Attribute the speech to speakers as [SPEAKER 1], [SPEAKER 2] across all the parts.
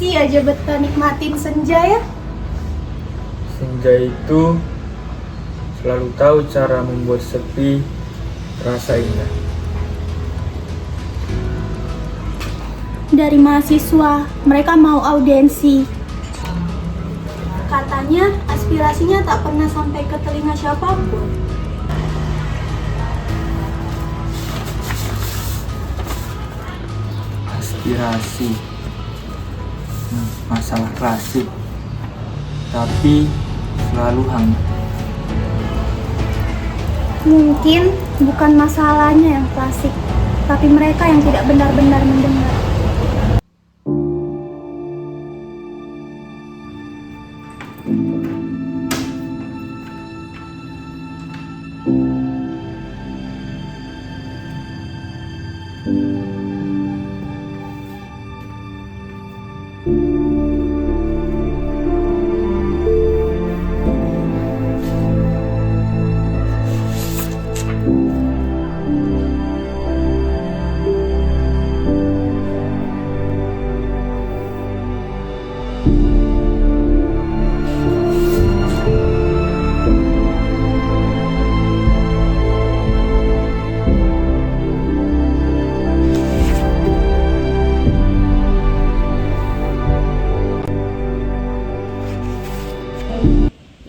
[SPEAKER 1] masih aja betah nikmatin senja ya.
[SPEAKER 2] Senja itu selalu tahu cara membuat sepi terasa indah.
[SPEAKER 1] Dari mahasiswa, mereka mau audiensi. Katanya aspirasinya tak pernah sampai ke telinga siapapun.
[SPEAKER 2] Aspirasi, masalah klasik, tapi selalu hangat.
[SPEAKER 1] Mungkin bukan masalahnya yang klasik, tapi mereka yang tidak benar-benar mendengar.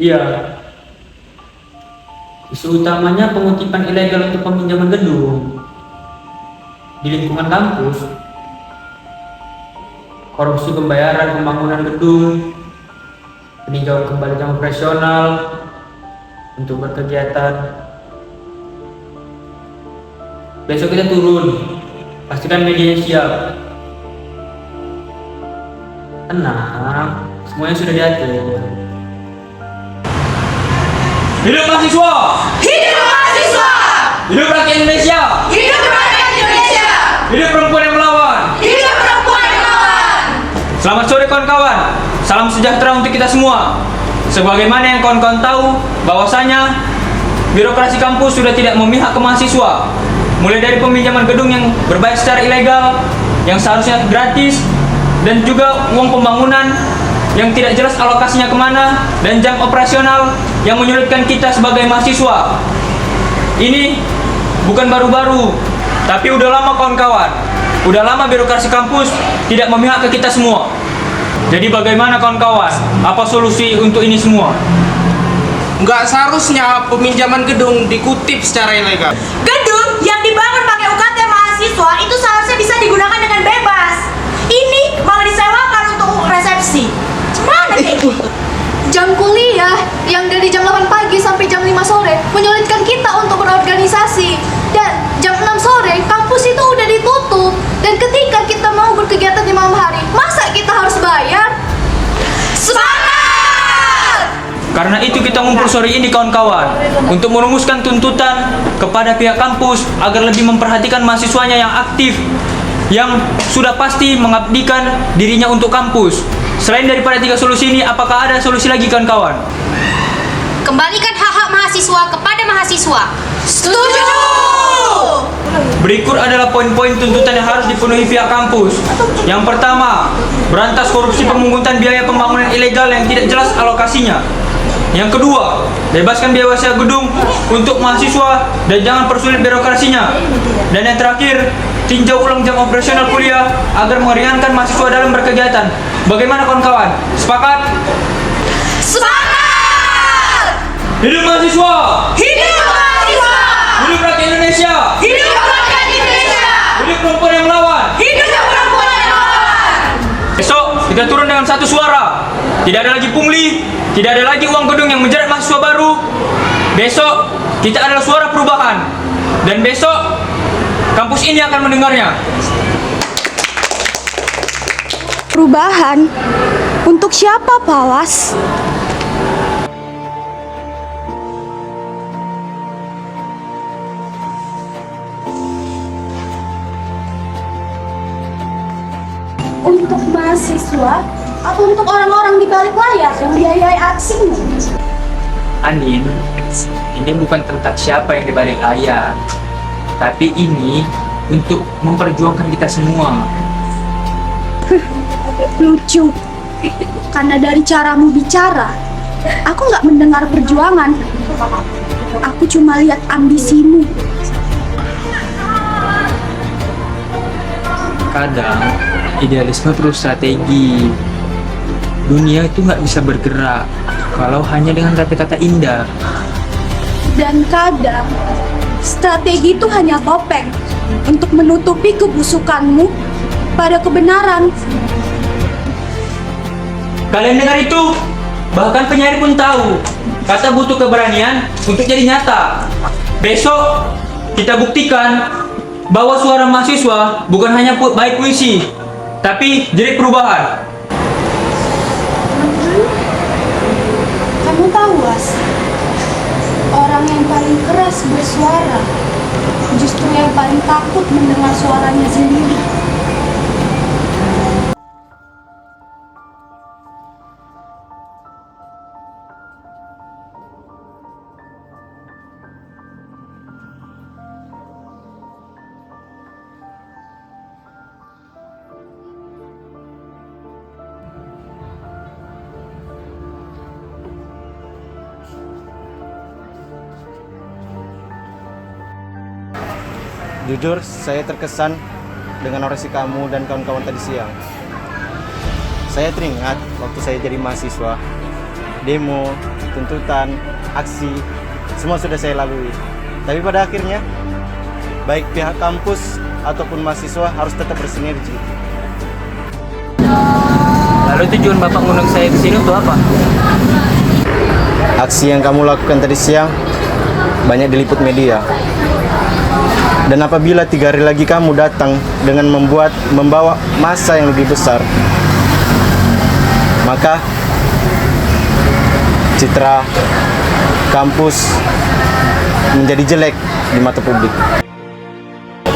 [SPEAKER 3] Iya. Isu utamanya pengutipan ilegal untuk peminjaman gedung di lingkungan kampus, korupsi pembayaran pembangunan gedung, peninjauan kembali jam operasional untuk berkegiatan. Besok kita turun, pastikan medianya siap. Tenang, semuanya sudah diatur. Hidup mahasiswa!
[SPEAKER 4] Hidup mahasiswa!
[SPEAKER 3] Hidup rakyat Indonesia!
[SPEAKER 4] Hidup rakyat Indonesia!
[SPEAKER 3] Hidup perempuan yang melawan!
[SPEAKER 4] Hidup perempuan yang melawan!
[SPEAKER 3] Selamat sore kawan-kawan! Salam sejahtera untuk kita semua. Sebagaimana yang kawan-kawan tahu, bahwasanya birokrasi kampus sudah tidak memihak ke mahasiswa. Mulai dari peminjaman gedung yang berbayar secara ilegal, yang seharusnya gratis, dan juga uang pembangunan yang tidak jelas alokasinya kemana, dan jam operasional yang menyulitkan kita sebagai mahasiswa. Ini bukan baru-baru, tapi udah lama kawan-kawan. Udah lama birokrasi kampus tidak memihak ke kita semua. Jadi bagaimana kawan-kawan? Apa solusi untuk ini semua?
[SPEAKER 5] Nggak seharusnya peminjaman gedung dikutip secara ilegal.
[SPEAKER 4] Gedung yang dibangun pakai UKT mahasiswa itu seharusnya bisa digunakan dengan bebas. Ini malah disewakan untuk resepsi. Gimana nih?
[SPEAKER 6] Jam kuliah yang dari jam 8 pagi sampai jam 5 sore menyulitkan kita untuk berorganisasi. Dan jam 6 sore kampus itu udah ditutup. Dan ketika kita mau berkegiatan di malam hari, masa kita harus bayar?
[SPEAKER 4] Semangat!
[SPEAKER 3] Karena itu kita ngumpul sore ini kawan-kawan, untuk merumuskan tuntutan kepada pihak kampus agar lebih memperhatikan mahasiswanya yang aktif, yang sudah pasti mengabdikan dirinya untuk kampus. Selain daripada 3 solusi ini, apakah ada solusi lagi kawan-kawan?
[SPEAKER 7] Kembalikan hak-hak mahasiswa kepada mahasiswa.
[SPEAKER 4] Setuju!
[SPEAKER 3] Berikut adalah poin-poin tuntutan yang harus dipenuhi pihak kampus. Yang pertama, berantas korupsi pemungutan biaya pembangunan ilegal yang tidak jelas alokasinya. Yang kedua, bebaskan biaya sewa gedung untuk mahasiswa dan jangan persulit birokrasinya. Dan yang terakhir, tinjau ulang jam operasional kuliah agar meringankan mahasiswa dalam berkegiatan. Bagaimana kawan-kawan? Sepakat?
[SPEAKER 4] Semangat!
[SPEAKER 3] Hidup mahasiswa!
[SPEAKER 4] Hidup mahasiswa!
[SPEAKER 3] Hidup rakyat Indonesia!
[SPEAKER 4] Hidup rakyat Indonesia!
[SPEAKER 3] Hidup perempuan yang melawan!
[SPEAKER 4] Hidup perempuan yang melawan!
[SPEAKER 3] Besok kita turun dengan satu suara. Tidak ada lagi pungli, tidak ada lagi uang gedung yang menjerat mahasiswa baru. Besok kita adalah suara perubahan. Dan besok kampus ini akan mendengarnya.
[SPEAKER 6] Perubahan? Untuk siapa, Pawas?
[SPEAKER 1] Untuk mahasiswa atau untuk orang-orang di balik layar yang biayai aksinya?
[SPEAKER 3] Anin, ini bukan tentang siapa yang di balik layar, tapi ini untuk memperjuangkan kita semua.
[SPEAKER 1] Lucu. Karena dari caramu bicara, aku nggak mendengar perjuangan. Aku cuma lihat ambisimu.
[SPEAKER 2] Kadang idealisme perlu strategi. Dunia itu nggak bisa bergerak kalau hanya dengan kata-kata indah.
[SPEAKER 1] Dan kadang, strategi itu hanya topeng untuk menutupi kebusukanmu pada kebenaran.
[SPEAKER 3] Kalian dengar itu? Bahkan penyair pun tahu, kata butuh keberanian untuk jadi nyata. Besok kita buktikan bahwa suara mahasiswa bukan hanya baik puisi, tapi jerit perubahan.
[SPEAKER 1] Kamu tahu, Was? Orang yang paling keras bersuara justru yang paling takut mendengar suaranya sendiri.
[SPEAKER 8] Jujur, saya terkesan dengan orasi kamu dan kawan-kawan tadi siang. Saya teringat waktu saya jadi mahasiswa, demo, tuntutan, aksi, semua sudah saya lalui. Tapi pada akhirnya, baik pihak kampus ataupun mahasiswa harus tetap bersinergi.
[SPEAKER 2] Lalu tujuan Bapak ngundang saya ke sini untuk apa?
[SPEAKER 8] Aksi yang kamu lakukan tadi siang banyak diliput media. Dan apabila 3 hari lagi kamu datang dengan membawa massa yang lebih besar, maka citra kampus menjadi jelek di mata publik.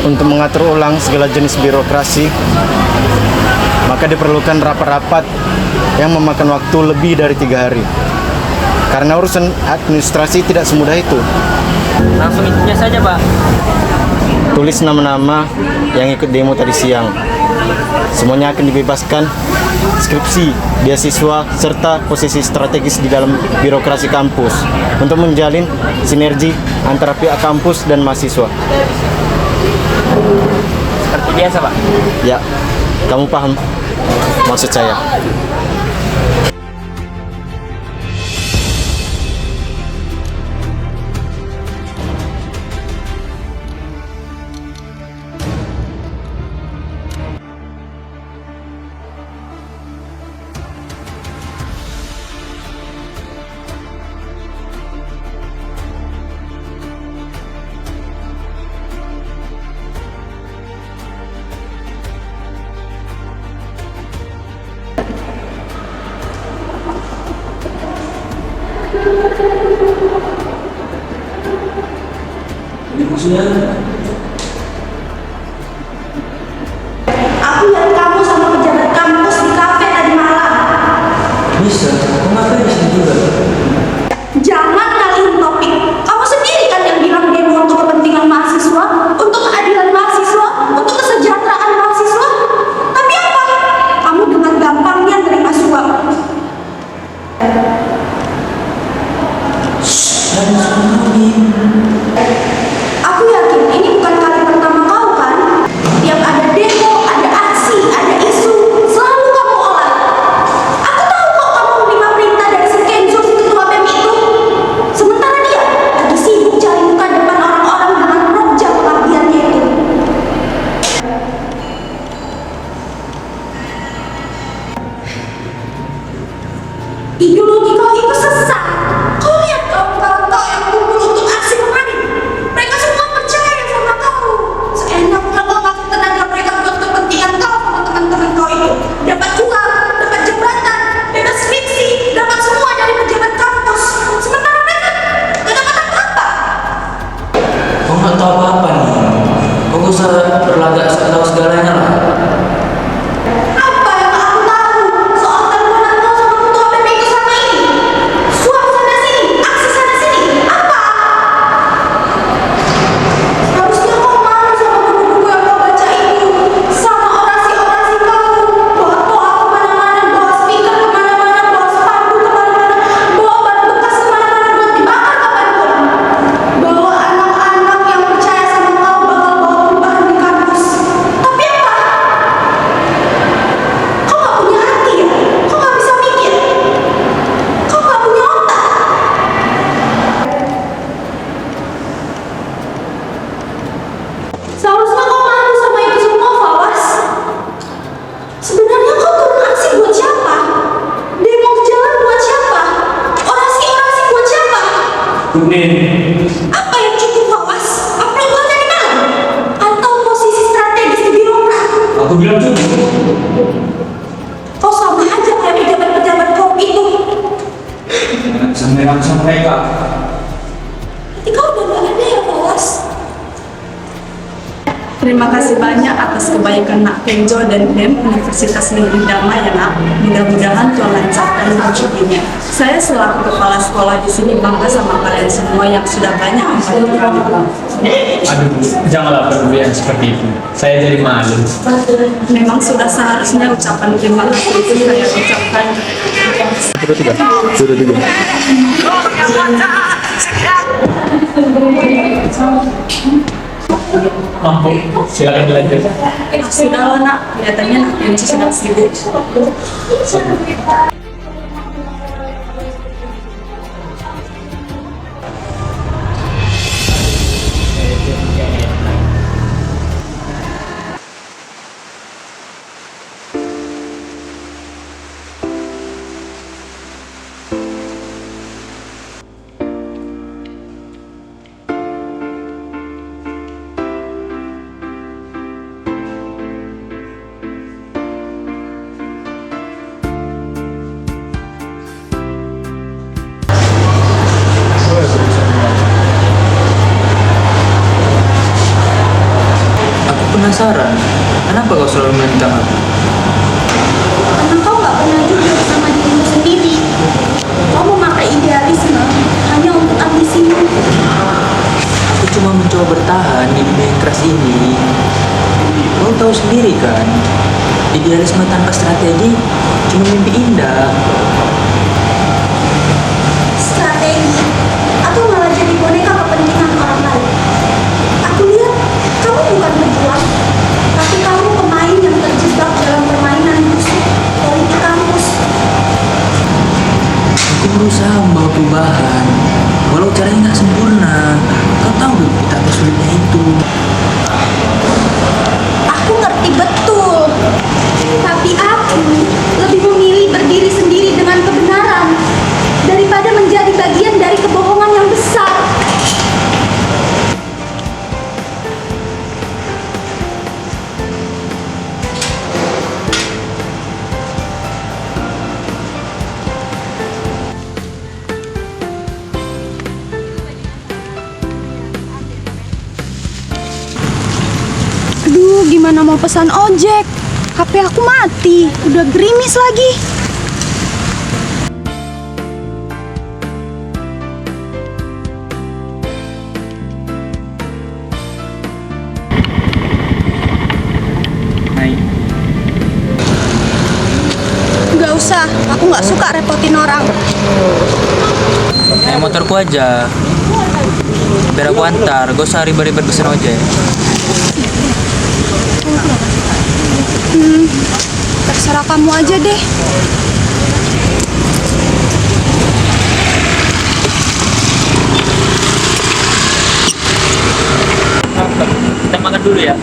[SPEAKER 8] Untuk mengatur ulang segala jenis birokrasi, maka diperlukan rapat-rapat yang memakan waktu lebih dari 3 hari. Karena urusan administrasi tidak semudah itu.
[SPEAKER 2] Langsung intinya saja, Pak.
[SPEAKER 8] Tulis nama-nama yang ikut demo tadi siang. Semuanya akan dibebaskan, skripsi, beasiswa, serta posisi strategis di dalam birokrasi kampus untuk menjalin sinergi antara pihak kampus dan mahasiswa.
[SPEAKER 2] Seperti biasa, Pak.
[SPEAKER 8] Ya, kamu paham maksud saya.
[SPEAKER 4] Aku lihat kamu sama pejabat kampus di kafe tadi malam.
[SPEAKER 3] Bisa, kamu ngapain di sini juga?
[SPEAKER 4] Jangan ngalihin topik. Kamu sendiri kan yang bilang demo untuk kepentingan mahasiswa, untuk keadilan mahasiswa, untuk kesejahteraan mahasiswa. Tapi apa? Kamu dengan gampangnya terima suap. Aku yakin ini bukan kali pertama kau kan? Tiap ada demo, ada aksi, ada isu, selalu kamu olah. Aku tahu kok kamu menerima perintah dari si Kenzo, si ketua BEM itu. Sementara dia lagi sibuk cari muka depan orang-orang dengan rojak pengabdiannya itu. Ideologi kau itu sesat. Kau lihat kawan-kawan kau yang
[SPEAKER 3] Cukup nih.
[SPEAKER 4] Apa yang cukup Fawas? Upload lo dari mana? Atau posisi strategis di birokrat?
[SPEAKER 3] Aku bilang cukup.
[SPEAKER 4] Kau sama aja kayak pejabat-pejabat kau itu.
[SPEAKER 3] Jangan bisa merangsang mereka.
[SPEAKER 4] Nanti kau udah gak ada ya Fawas?
[SPEAKER 9] Terima kasih banyak atas kebaikan Nak Kenjo dan BEM Universitas Negeri Damai ya Nak. Mudah-mudahan Tuhan lancarkan rezekinya. Saya selaku kepala sekolah di sini bangga sama kalian semua yang sudah banyak membantu kami.
[SPEAKER 3] Aduh, janganlah berlebihan seperti itu. Saya jadi malu.
[SPEAKER 9] Memang sudah seharusnya ucapan terima kasih itu saya ucapkan.
[SPEAKER 3] Mampu, silakan dilanjut.
[SPEAKER 9] Sudahlah Nak, kelihatannya Nak Kenjo sedang sibuk.
[SPEAKER 2] Aku penasaran, kenapa kau selalu menentang aku?
[SPEAKER 4] Karena kau gak pernah jujur sama dirimu sendiri. Kau memakai idealisme hanya untuk ambisimu.
[SPEAKER 2] Aku cuma mencoba bertahan di dunia yang keras ini. Kau tahu sendiri kan, idealisme tanpa strategi cuma mimpi indah.
[SPEAKER 4] Strategi atau malah jadi boneka kepentingan orang lain. Aku lihat kamu bukan pejuang, tapi kamu pemain yang terjebak dalam permainan musuh politik kampus.
[SPEAKER 2] Aku berusaha membawa perubahan, walau caranya nggak sempurna. Kau tahu betapa sulitnya itu.
[SPEAKER 4] Aku ngerti betul, tapi aku lebih memilih berdiri sendiri dengan kebenaran daripada menjadi bagian dari kebohongan yang besar.
[SPEAKER 1] Aduh, gimana mau pesan ojek? HP aku mati, udah gerimis lagi.
[SPEAKER 2] Naik.
[SPEAKER 1] Gak usah, aku gak suka repotin orang.
[SPEAKER 2] Naik motorku aja. Biar aku antar, gak usah ribet-ribet pesen ojek.
[SPEAKER 1] Terserah kamu aja deh.
[SPEAKER 2] Kita makan dulu ya.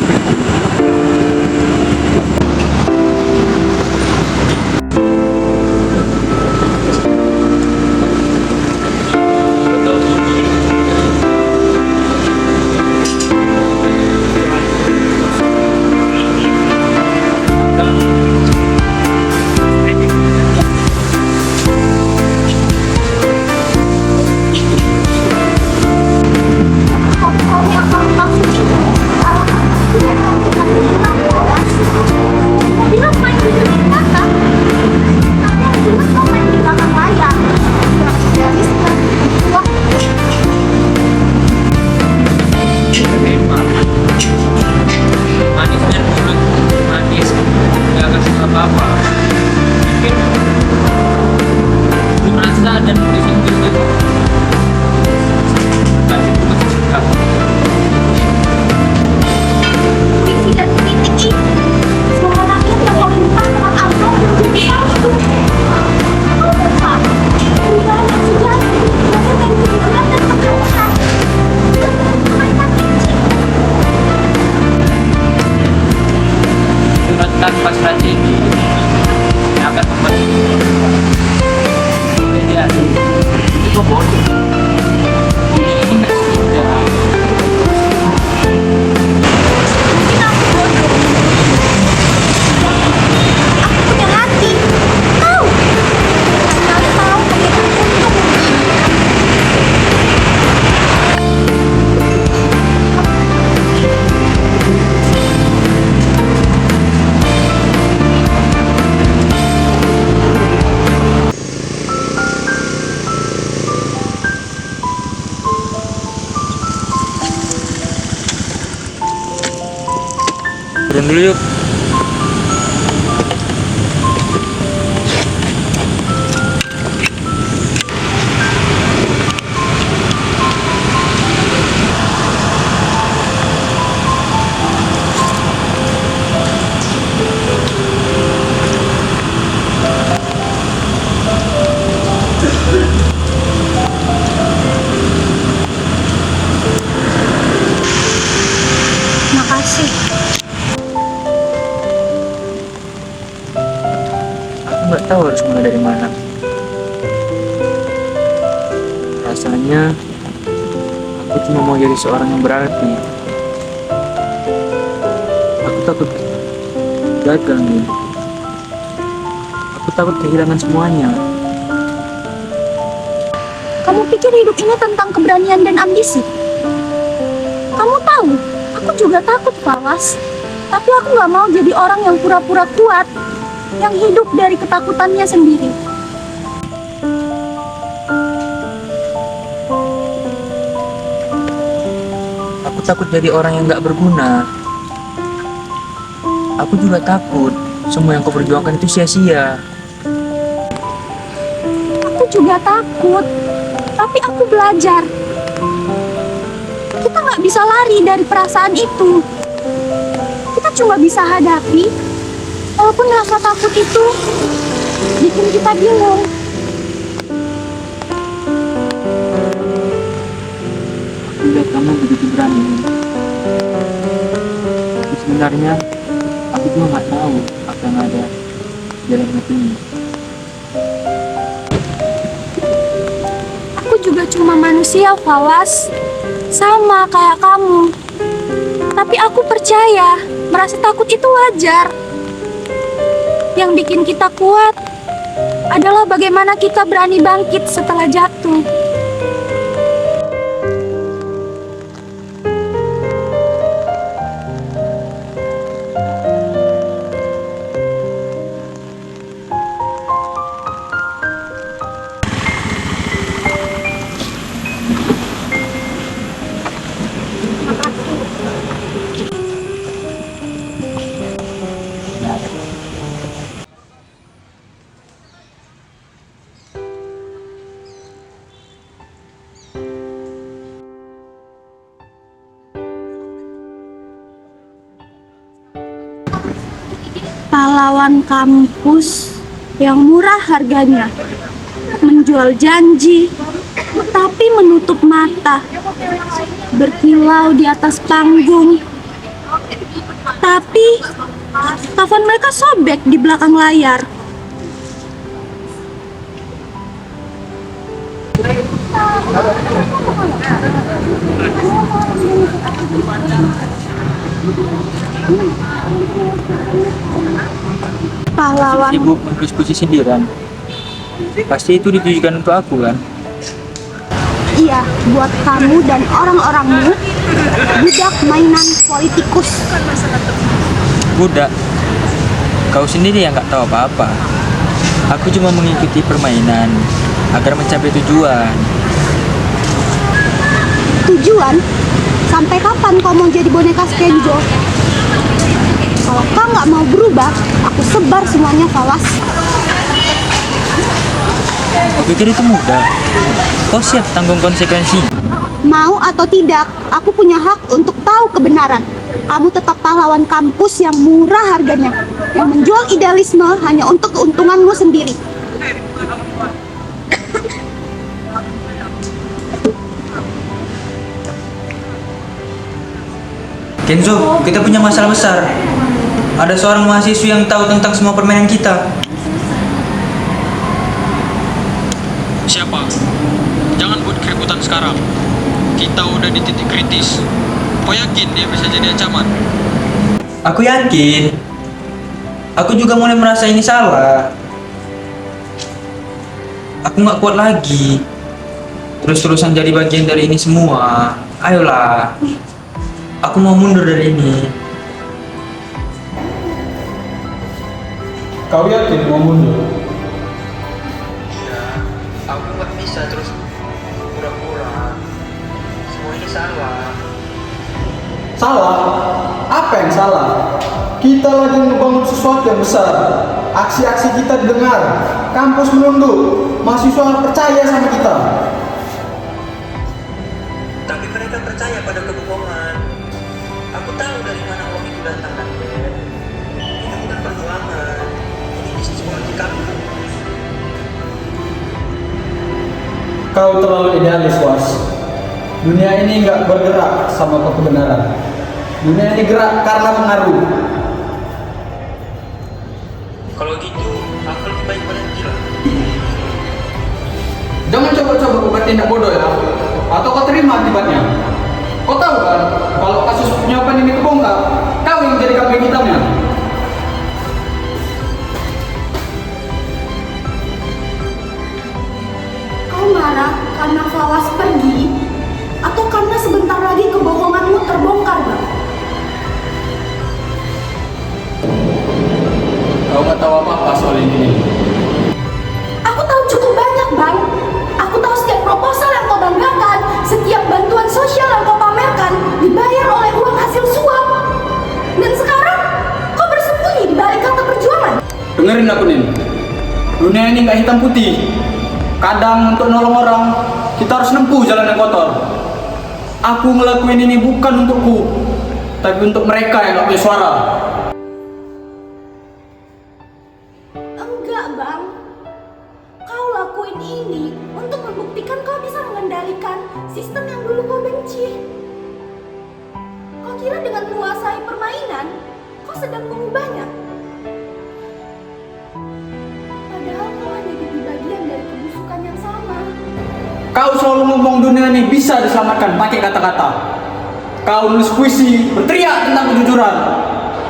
[SPEAKER 3] pulang dulu yuk.
[SPEAKER 1] Makasih.
[SPEAKER 2] Aku nggak tahu harus mulai dari mana. Rasanya aku cuma mau jadi seorang yang berarti. Aku takut gagal nih. Aku takut kehilangan semuanya.
[SPEAKER 1] Kamu pikir hidup ini tentang keberanian dan ambisi? Kamu tahu, aku juga takut, Fawas. Tapi aku gak mau jadi orang yang pura-pura kuat, yang hidup dari ketakutannya sendiri.
[SPEAKER 2] Aku takut jadi orang yang gak berguna. Aku juga takut semua yang kau perjuangkan itu sia-sia.
[SPEAKER 1] Aku juga takut, tapi aku belajar. Kita nggak bisa lari dari perasaan itu. Kita cuma bisa hadapi, walaupun rasa takut itu bikin kita bingung.
[SPEAKER 2] Aku lihat kamu begitu berani. Tapi sebenarnya aku juga nggak tahu apa yang ada di dalam hati ini.
[SPEAKER 1] Aku juga cuma manusia, Fawas. Sama kayak kamu. Tapi aku percaya, merasa takut itu wajar. Yang bikin kita kuat adalah bagaimana kita berani bangkit setelah jatuh. Pahlawan kampus yang murah harganya, menjual janji, tapi menutup mata, berkilau di atas panggung. Tapi kafan mereka sobek di belakang layar. Pahlawan
[SPEAKER 2] Sibuk berdiskusi sindiran. Pasti itu ditujukan untuk aku kan?
[SPEAKER 1] iya buat kamu dan orang-orangmu, budak mainan politikus.
[SPEAKER 2] Budak. Kau sendiri yang nggak tahu apa-apa. Aku cuma mengikuti permainan agar mencapai tujuan.
[SPEAKER 1] Tujuan? Sampai kapan kau mau jadi boneka Kenzo? Kalau kau nggak mau berubah, aku sebar semuanya, Fawas.
[SPEAKER 2] Kau pikir itu mudah? Kau siap tanggung konsekuensi?
[SPEAKER 1] Mau atau tidak, aku punya hak untuk tahu kebenaran. Kamu tetap pahlawan kampus yang murah harganya, yang menjual idealisme hanya untuk keuntunganmu sendiri.
[SPEAKER 3] Kenzo, kita punya masalah besar. Ada seorang mahasiswa yang tahu tentang semua permainan kita.
[SPEAKER 10] Siapa? Jangan buat keributan sekarang. Kita udah di titik kritis. Kau yakin dia bisa jadi ancaman?
[SPEAKER 3] Aku yakin. Aku juga mulai merasa ini salah. Aku nggak kuat lagi. Terus-terusan jadi bagian dari ini semua. Ayolah. Aku mau mundur dari ini.
[SPEAKER 5] Kau yakin mau mundur?
[SPEAKER 2] Ya, aku nggak bisa terus pura-pura. Semua ini salah.
[SPEAKER 5] Salah? Apa
[SPEAKER 11] Apa yang salah? Kita lagi membangun sesuatu yang besar. Aksi-aksi kita didengar, kampus menunduk, mahasiswa percaya sama kita.
[SPEAKER 2] Tapi mereka percaya pada kebohongan. Aku tahu dari mana uang itu datang, Raden. Ini bukan perjuangan. Ini bisnis politik kampus.
[SPEAKER 11] Kau terlalu idealis, Was. Dunia ini nggak bergerak sama kebenaran. Dunia ini gerak karena pengaruh.
[SPEAKER 2] Kalau gitu, aku lebih baik berhenti lah.
[SPEAKER 11] Jangan coba-coba kau bertindak bodoh ya. Atau kau terima akibatnya. Kau tahu kan, kalau kasus penyuapan ini kebongkar, kau yang jadi kambing hitamnya.
[SPEAKER 4] Kau marah karena Fawaz pergi? Atau karena sebentar lagi kebohonganmu terbongkar, Bang?
[SPEAKER 11] Kau nggak tahu apa-apa soal ini.
[SPEAKER 4] Aku tahu cukup banyak, Bang. Aku tahu setiap proposal yang kau banggakan, setiap bantuan sosial yang kau pamerkan, dibayar oleh uang hasil suap. Dan sekarang, kau bersembunyi di balik kata perjuangan.
[SPEAKER 11] Dengerin aku, Nin. Dunia ini nggak hitam putih. Kadang untuk nolong orang, kita harus nempuh jalan yang kotor. Aku ngelakuin ini bukan untukku, tapi untuk mereka yang nggak punya suara.
[SPEAKER 4] Enggak, Bang. Kau lakuin ini untuk membuktikan kau bisa mengendalikan sistem yang dulu kau benci. Kau kira dengan menguasai permainan, kau sedang mengubahnya? Padahal kau hanya jadi bagian dari kebusukan yang sama.
[SPEAKER 11] Kau selalu ngomong dunia ini bisa diselamatkan pakai kata-kata. Kau nulis puisi, berteriak tentang kejujuran.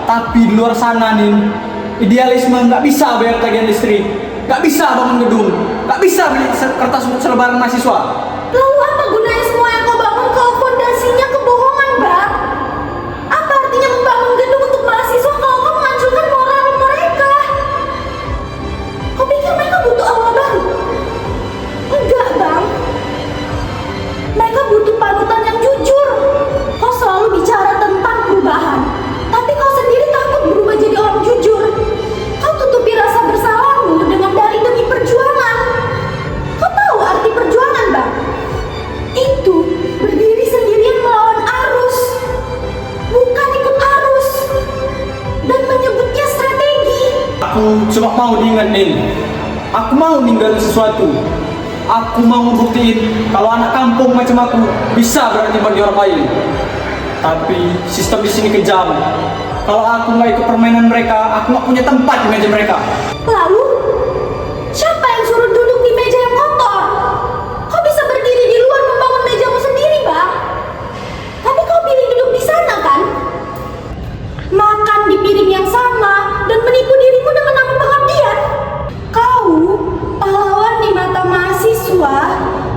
[SPEAKER 11] Tapi di luar sana, Nin, idealisme nggak bisa bayar tagihan listrik, nggak bisa bangun gedung, nggak bisa beli kertas untuk selebaran mahasiswa.
[SPEAKER 4] Lalu apa gunanya semua yang kau bangun kalau fondasinya kebohongan, Bang? Apa artinya membangun gedung untuk mahasiswa kalau kau menghancurkan moral mereka? Kau pikir mereka butuh awal baru? Enggak, Bang. Mereka butuh panutan yang jujur. Kau selalu bicara tentang perubahan, tapi kau sendiri takut berubah jadi orang jujur. Kau tutupi rasa bersalahmu dengan dalih demi perjuangan. Kau tahu arti perjuangan, Bang? Itu berdiri sendirian melawan arus, bukan ikut arus, dan menyebutnya strategi.
[SPEAKER 11] Aku cuma mau diingetin. Aku mau ninggalin sesuatu. Aku mau ngebuktiin kalau anak kampung macam aku bisa berarti bagi orang lain. Tapi sistem di sini kejam. Kalau aku nggak ikut permainan mereka, aku nggak punya tempat di meja mereka.
[SPEAKER 4] Lalu, siapa yang suruh duduk di meja yang kotor? Kau bisa berdiri di luar membangun mejamu sendiri, Bang. Tapi kau pilih duduk di sana, kan? Makan di piring yang sama dan menipu dirimu dengan nama pengabdian. Kau pahlawan di mata mahasiswa,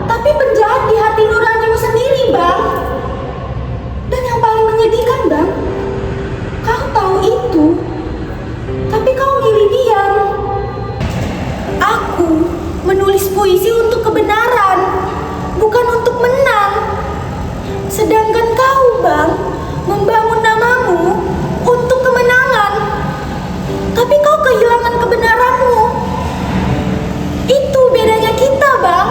[SPEAKER 4] tapi penjahat di hati nuranimu sendiri, Bang. Dan yang paling menyedihkan, Bang, kau tahu itu, tapi kau milih diam. Aku menulis puisi untuk kebenaran, bukan untuk menang. Sedangkan kau, Bang, membangun namamu untuk kemenangan. Tapi kau kehilangan kebenaranmu. Itu bedanya kita, Bang.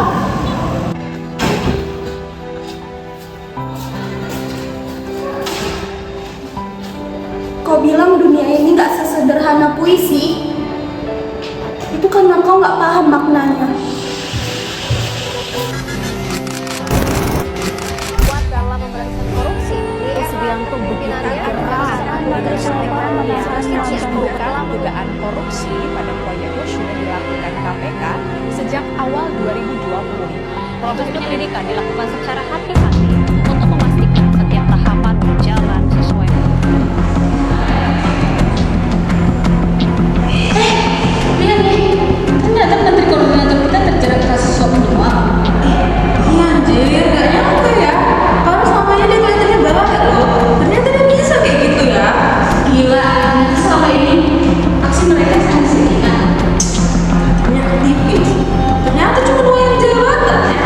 [SPEAKER 4] Kau bilang dunia ini gak sesederhana puisi. Itu karena kau gak paham maknanya.
[SPEAKER 12] Kuat dalam memberantas korupsi. Subianto begitu keras dalam dugaan korupsi pada proyek Husnu dilakukan KPK sejak awal 2020. Proses penyelidikan dilakukan secara hati-hati untuk memastikan setiap tahapan berjalan sesuai.
[SPEAKER 4] Lihat nih, ternyata menteri koordinator kita terjerat kasus suap menyuap. Iya anjir, gak nyangka ya. Kalau selama ini dia kelihatannya banget loh. Ternyata dia bisa kayak gitu ya. Gila, selama ini aksi mereka sia-sia. Ternyata aktivis. Ternyata cuma doang jabatan ya.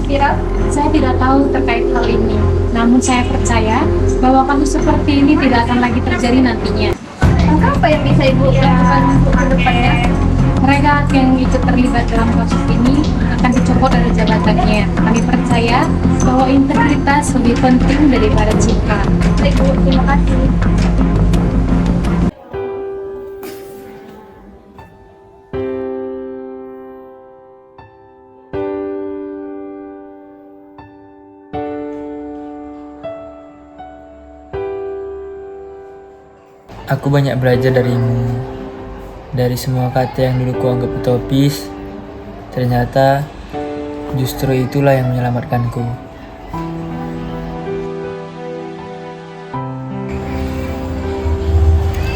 [SPEAKER 1] Vira, saya tidak tahu terkait hal ini. Namun saya percaya bahwa kasus seperti ini tidak akan lagi terjadi nantinya.
[SPEAKER 6] Maka apa yang bisa Ibu lakukan untuk kedepannya?
[SPEAKER 1] Mereka yang ikut terlibat dalam kasus ini akan dicopot dari jabatannya. Kami percaya bahwa integritas lebih penting daripada cinta.
[SPEAKER 6] Baik, Bu. Terima kasih.
[SPEAKER 2] Aku banyak belajar darimu. Dari semua kata yang dulu kuanggap utopis, ternyata justru itulah yang menyelamatkanku.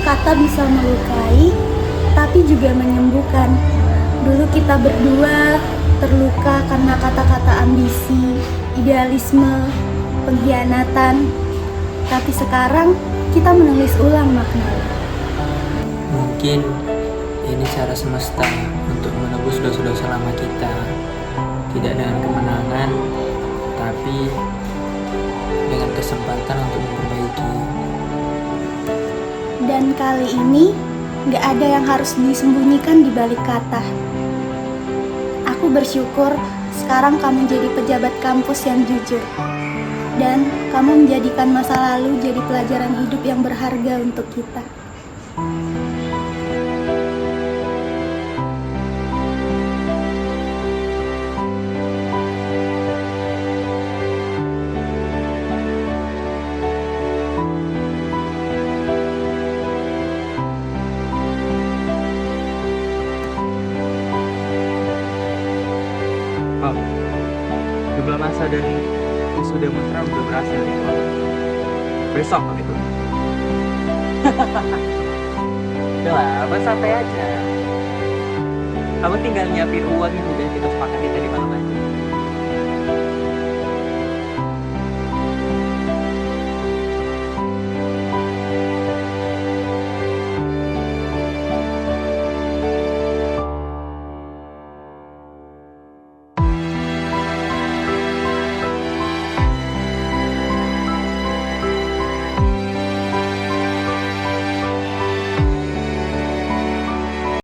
[SPEAKER 4] Kata bisa melukai, tapi juga menyembuhkan. Dulu kita berdua terluka karena kata-kata ambisi, idealisme, pengkhianatan. Tapi sekarang kita menulis ulang makna.
[SPEAKER 2] Mungkin ini cara semesta untuk menebus dosa-dosa lama kita. Tidak dengan kemenangan, tapi dengan kesempatan untuk memperbaiki.
[SPEAKER 4] Dan kali ini, gak ada yang harus disembunyikan di balik kata. Aku bersyukur sekarang kamu jadi pejabat kampus yang jujur. Dan kamu menjadikan masa lalu jadi pelajaran hidup yang berharga untuk kita.
[SPEAKER 2] Bang, jumlah masa dan isu demonstran udah berhasil nih, Bang. Besok begitu. Udah lah, abang santai aja. Kamu tinggal nyiapin uang itu dan kita sepakatin dari malam aja.